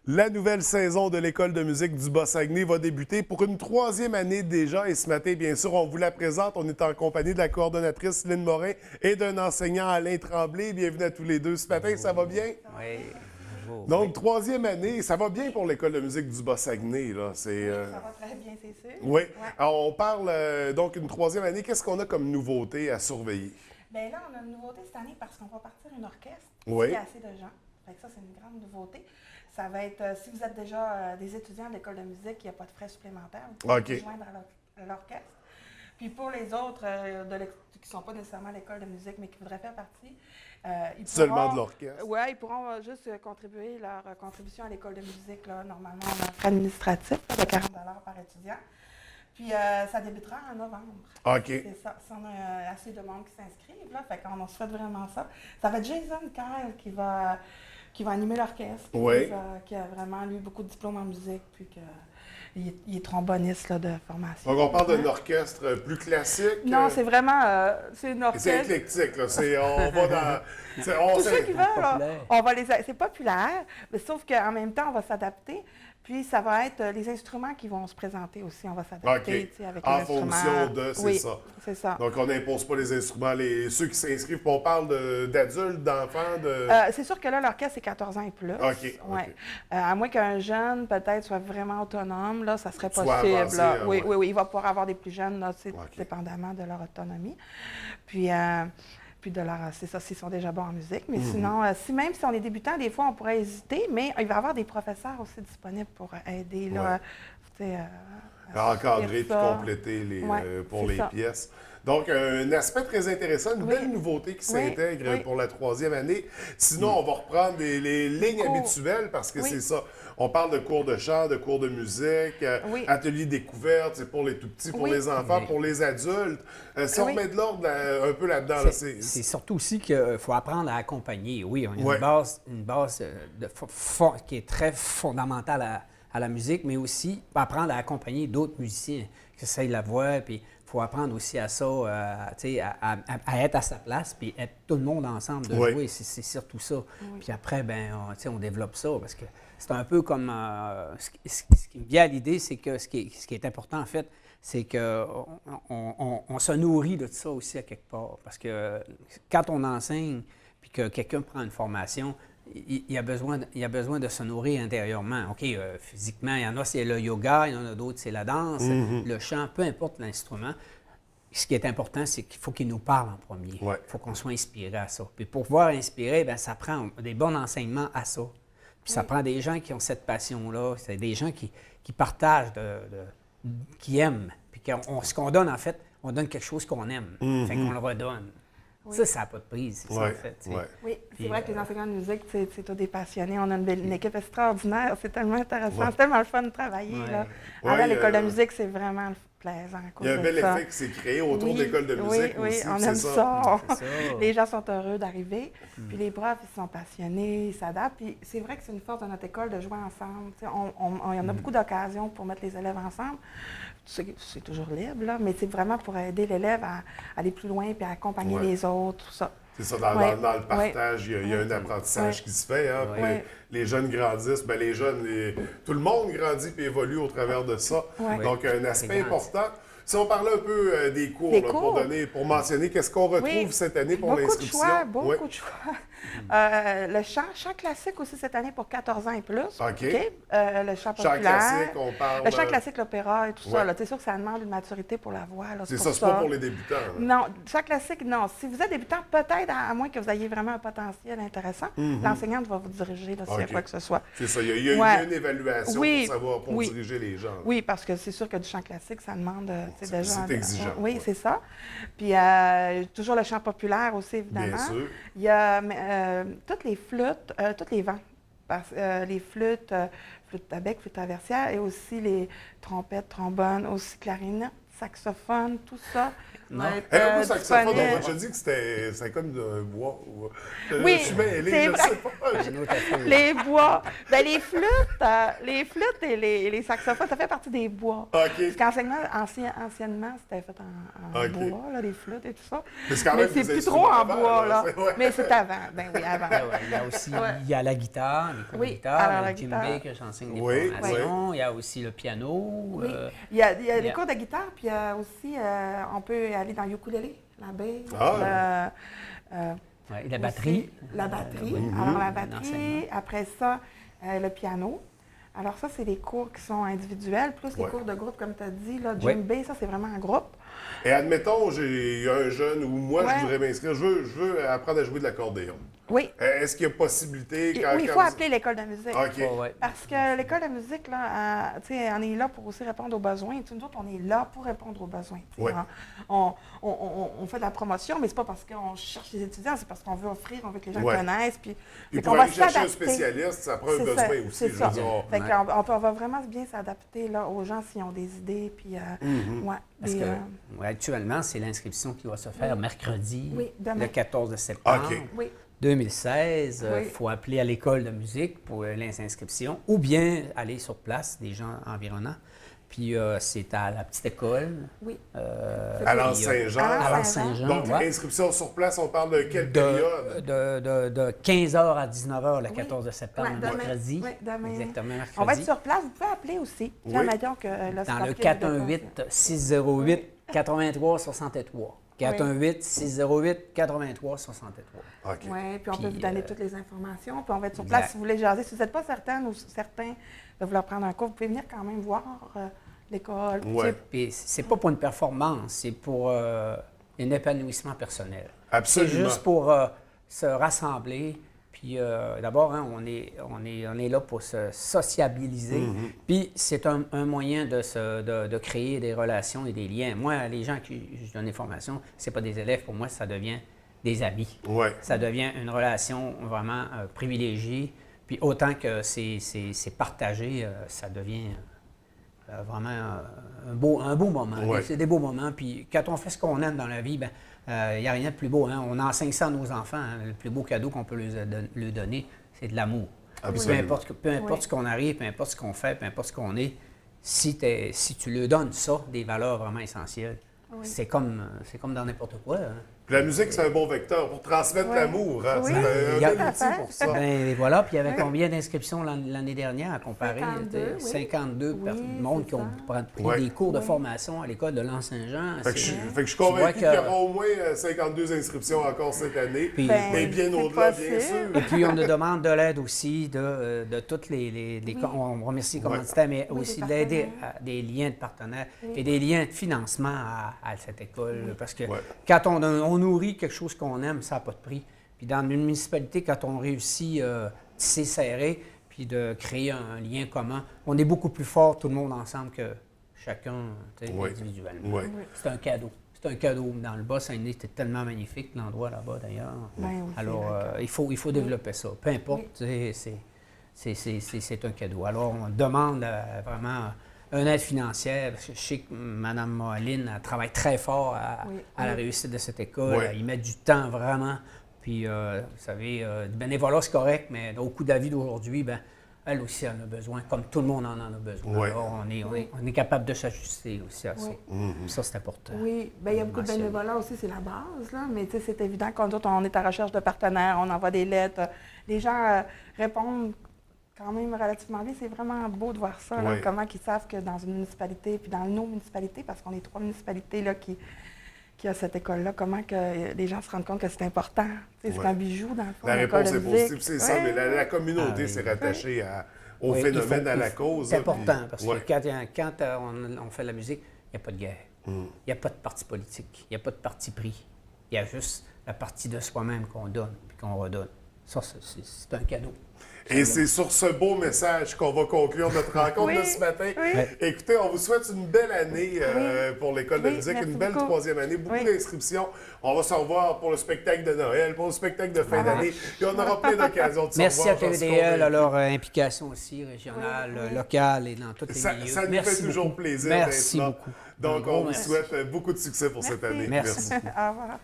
La nouvelle saison de l'École de musique du Bas-Saguenay va débuter pour une troisième année déjà. Et ce matin, bien sûr, on vous la présente. On est en compagnie de la coordonnatrice Lynne Morin et d'un enseignant Alain Tremblay. Bienvenue à tous les deux. Ce matin, ça va bien? Oui, bonjour. Donc, troisième année, ça va bien pour l'École de musique du Bas-Saguenay, là. Ça va très bien, c'est sûr. Oui. Ouais. Alors, on parle donc une troisième année. Qu'est-ce qu'on a comme nouveauté à surveiller? Bien là, on a une nouveauté cette année parce qu'on va partir une orchestre. Oui. Il y a assez de gens. Fait que ça, c'est une grande nouveauté. Ça va être, si vous êtes déjà des étudiants de l'École de musique, il n'y a pas de frais supplémentaires. Vous pouvez vous joindre à l'orchestre. Puis pour les autres qui ne sont pas nécessairement à l'École de musique, mais qui voudraient faire partie, ils pourront... Seulement de l'orchestre? Oui, ils pourront juste contribuer leur contribution à l'École de musique. Là. Normalement, on a un frais administratif de 40 par étudiant. Puis ça débutera en novembre. OK. C'est ça. Si on a assez de monde qui s'inscrivent, là, fait qu'on souhaite vraiment ça. Ça va être Jason Kyle qui va animer l'orchestre. Oui. Qui a vraiment, lui, beaucoup de diplômes en musique, puis il est tromboniste là, de formation. Donc, on parle d'un orchestre plus classique? Non, c'est vraiment... c'est une orchestre... C'est éclectique, là. On va dans... Tous ceux qui veulent, là, on va les... C'est populaire, mais sauf qu'en même temps, on va s'adapter. Puis, ça va être les instruments qui vont se présenter aussi. On va s'adapter avec les instruments. En fonction de, c'est ça. C'est ça. Donc, on n'impose pas les instruments. Ceux qui s'inscrivent, puis on parle d'adultes, d'enfants, de... c'est sûr que là, l'orchestre, c'est 14 ans et plus. OK. Ouais. À moins qu'un jeune, peut-être, soit vraiment autonome, là, ça serait possible. Avancé, là. ouais. Oui, il va pouvoir avoir des plus jeunes, là, dépendamment de leur autonomie. Puis de leur, c'est ça, s'ils sont déjà bons en musique. Mais sinon, même si on est débutant, des fois, on pourrait hésiter, mais il va y avoir des professeurs aussi disponibles pour aider, là, à encadrer puis compléter pour les pièces. Donc, un aspect très intéressant, une belle nouveauté qui s'intègre pour la troisième année. Sinon, on va reprendre les lignes habituelles parce que c'est ça. On parle de cours de chant, de cours de musique, ateliers découvertes, c'est pour les tout-petits, pour les enfants, pour les adultes. Si on met de l'ordre un peu là-dedans, c'est surtout aussi qu'il faut apprendre à accompagner. Oui, on a une base qui est très fondamentale à la musique, mais aussi apprendre à accompagner d'autres musiciens qui essayent la voix, puis il faut apprendre aussi à ça, à être à sa place, puis être tout le monde ensemble de jouer, c'est surtout ça. Puis après, on développe ça, parce que c'est un peu comme... ce qui me vient à l'idée, c'est que ce qui est important, en fait, c'est qu'on se nourrit de ça aussi à quelque part. Parce que quand on enseigne, puis que quelqu'un prend une formation, il y a besoin de se nourrir intérieurement. OK, physiquement, il y en a, c'est le yoga, il y en a d'autres, c'est la danse, le chant, peu importe l'instrument. Ce qui est important, c'est qu'il faut qu'il nous parle en premier. Il faut qu'on soit inspiré à ça. Puis pour pouvoir inspirer, ça prend des bons enseignements à ça. Puis ça prend des gens qui ont cette passion-là, c'est des gens qui partagent, qui aiment. Puis ce qu'on donne, en fait, on donne quelque chose qu'on aime. Fait qu'on le redonne. Oui. Ça n'a pas de prise, c'est ça, en fait. Oui, c'est vrai que les enseignants de musique, c'est tous des passionnés. On a une équipe extraordinaire. C'est tellement intéressant. C'est tellement le fun de travailler. Là. À l'école de musique, c'est vraiment plaisant. Il y a un bel effet qui s'est créé autour de l'école de musique aussi. Oui, on aime ça. Les gens sont heureux d'arriver. Puis les profs, ils sont passionnés, ils s'adaptent. Puis c'est vrai que c'est une force de notre école de jouer ensemble. Il y en a beaucoup d'occasions pour mettre les élèves ensemble. C'est toujours libre, là, mais c'est vraiment pour aider l'élève à aller plus loin puis à accompagner les autres, tout ça. C'est ça, dans le partage, il y a un apprentissage qui se fait. Hein, les jeunes grandissent, tout le monde grandit et évolue au travers de ça. Donc, un aspect important. Si on parlait un peu des cours, pour mentionner, qu'est-ce qu'on retrouve cette année pour l'inscription? Beaucoup de choix. Le chant classique aussi cette année pour 14 ans et plus. OK. Le chant populaire. Chant classique, on parle... Le chant classique, l'opéra et tout ça. C'est sûr que ça demande une maturité pour la voix. C'est ça, c'est pas pour les débutants. Là. Non, chant classique, non. Si vous êtes débutant, peut-être, à moins que vous ayez vraiment un potentiel intéressant, l'enseignante va vous diriger s'il y a quoi que ce soit. C'est ça, il y a une évaluation pour savoir, pour diriger les gens. Là. Oui, parce que c'est sûr que du chant classique, ça demande... c'est exigeant. Oui, c'est ça. Puis toujours le chant populaire aussi, évidemment. Bien sûr. Il y a toutes les flûtes, tous les vents. Les flûtes, flûte à bec, flûte traversière, et aussi les trompettes, trombones, aussi clarinette, saxophone, tout ça. Non. Le saxophone, on disponible. m'a déjà dit que c'était comme un bois. Oui, je suis mêlé, c'est je vrai. sais pas. Une autre affaire. Les bois. Ben, les flûtes et les saxophones, ça fait partie des bois. OK. Parce anciennement, c'était fait en OK. bois, là, les flûtes et tout ça. Mais c'est quand Mais même c'est des plus trop en instruments bois, avant, là. c'est- ouais. Mais c'est avant. Ben oui, avant. Ah ouais, il y a aussi il y a la guitare, les cours Oui, de guitare, alors la le guitare. djembé que j'enseigne des Oui, formations. Il y a aussi le piano. Oui. Il y a il y des a- cours de guitare, puis il y a aussi, on peut aller dans le ukulélé, la basse, Ouais, et la batterie. La batterie. Oui. Alors, la L'enseignement. batterie, après ça, le piano. Alors, ça, c'est des cours qui sont individuels, plus les Ouais. cours de groupe, comme tu as dit. Là, Ouais. djembé, ça, c'est vraiment en groupe. Et admettons, j'ai un jeune ou moi, Ouais. je voudrais m'inscrire, je veux apprendre à jouer de l'accordéon. Oui. Est-ce qu'il y a possibilité quand... Oui, il faut appeler l'école de musique. OK. Ouais, ouais. Parce que l'école de musique, là, tu sais, on est là pour aussi répondre aux besoins. Tu sais, nous autres, on est là pour répondre aux besoins. Tu sais, Ouais. on fait de la promotion, mais c'est pas parce qu'on cherche les étudiants, c'est parce qu'on veut offrir, on veut que les gens Ouais. connaissent. Puis, Et fait pour qu'on va aller chercher un s'adapter. spécialiste, ça prend un C'est besoin ça, aussi. c'est Je ça. veux dire, Fait qu'on va vraiment bien s'adapter là, aux gens s'ils ont des idées. Puis, ouais, Parce des, que ouais, actuellement, c'est l'inscription qui va se faire mercredi, Oui, demain. le 14 septembre. OK. oui. 2016, il Oui. faut appeler à l'école de musique pour les inscriptions ou bien aller sur place, des gens environnants. Puis c'est à la petite école. Oui. à l'Anse-Saint-Jean. À À Saint-Jean. Saint-Jean. Donc, ouais. inscription sur place, on parle de quelle période? De 15h à 19h le Oui. 14 septembre, Ouais, demain. mercredi. Oui, demain. Exactement, mercredi. On va être sur place. Vous pouvez appeler aussi. Oui. Là, mettons que là, c'est Dans le pas pris de 418-608-83-63. 418-608-83-63. OK. Oui, puis on peut Puis, vous donner toutes les informations. Puis on va être sur exact. place si vous voulez jaser. Si vous n'êtes pas certaine ou certain de vouloir prendre un cours, vous pouvez venir quand même voir l'école. Ouais. Puis c'est pas pour une performance, c'est pour un épanouissement personnel. Absolument. C'est juste pour se rassembler. Puis d'abord, hein, on est là pour se sociabiliser. Mm-hmm. Puis c'est un moyen de créer des relations et des liens. Moi, les gens qui je donne des formations, c'est pas des élèves. Pour moi, ça devient des amis. Ouais. Ça devient une relation vraiment privilégiée. Puis autant que c'est partagé, ça devient vraiment un beau moment. Ouais. C'est des beaux moments. Puis quand on fait ce qu'on aime dans la vie, il n'y a rien de plus beau. Hein? On enseigne ça à nos enfants. Hein? Le plus beau cadeau qu'on peut leur donner, c'est de l'amour. Absolument. Peu importe ce qu'on arrive, peu importe ce qu'on fait, peu importe ce qu'on est, si tu leur donnes ça, des valeurs vraiment essentielles, c'est comme dans n'importe quoi. Hein? Puis la musique, c'est un bon vecteur pour transmettre Oui. l'amour. Hein? Oui, C'est il y un a- bel outil pour ça. Ben voilà, puis il y avait combien d'inscriptions l'année dernière à comparer? 52, oui. 52 Oui, monde c'est qui ont ça. pris Ouais. des cours de formation à l'école de l'Anse-Saint-Jean. Fait que je C'est- suis Tu vois convaincu que- qu'il y aura au moins 52 inscriptions encore cette année. Puis- mais bien c'est au-delà, bien possible. sûr. Et puis, on nous demande de l'aide aussi de toutes les on remercie les commanditaires, mais Oui, aussi des d'aider partenaires. à des liens de partenaires Oui. et des liens de financement à cette école. Parce que Ouais. quand on nourrit quelque chose qu'on aime, ça n'a pas de prix. Puis dans une municipalité, quand on réussit tisser serré, puis de créer un lien commun, on est beaucoup plus fort tout le monde ensemble que chacun tu sais, Ouais. individuellement. Ouais. C'est un cadeau. C'est un cadeau. Dans le Bas-Saint-Denis, c'était tellement magnifique, l'endroit là-bas d'ailleurs. Ben oui, Alors, c'est il faut développer ça. Peu importe, tu sais, c'est un cadeau. Alors, on demande vraiment une aide financière. Parce que je sais que Mme Moline elle travaille très fort à la réussite de cette école. Oui. Il met du temps vraiment. Puis, vous savez, du bénévolat, c'est correct, mais au coût de la vie d'aujourd'hui, ben, elle aussi en a besoin, comme tout le monde en a besoin. Oui. Alors, on est capable de s'ajuster aussi à ça. Oui. Ça, c'est important. Oui, bien, il y a beaucoup de mentionner. bénévolat aussi, c'est la base, là. Mais tu sais, c'est évident qu'on on est à recherche de partenaires, on envoie des lettres. Les gens répondent quand même relativement bien. C'est vraiment beau de voir ça, là, Oui. comment ils savent que dans une municipalité, puis dans nos municipalités, parce qu'on est 3 municipalités là, qui a cette école-là, comment que les gens se rendent compte que c'est important. Tu sais, Oui. c'est un bijou, dans le fond. La l'école réponse de est musique. positive, c'est ça, Ouais. mais la communauté Ah oui. s'est rattachée au Oui, il phénomène, faut- à la il faut- cause. C'est là, important, puis- parce ouais. que quand on fait de la musique, il n'y a pas de guerre. Il Mm. n'y a pas de parti politique. Il n'y a pas de parti pris. Il y a juste la partie de soi-même qu'on donne puis qu'on redonne. Ça, c'est un cadeau. Et c'est sur ce beau message qu'on va conclure notre rencontre de ce matin. Oui. Écoutez, on vous souhaite une belle année pour l'École de musique, une belle beaucoup. troisième année, beaucoup d'inscriptions. On va se revoir pour le spectacle de Noël, pour le spectacle de fin d'année. Et on aura plein d'occasions de se Merci revoir. à TVDL, à leur implication aussi, régionale, locale et dans tous les milieux. Ça nous fait toujours plaisir Merci d'être là. beaucoup. Donc, on vous souhaite beaucoup de succès pour cette année. Merci beaucoup. Au revoir.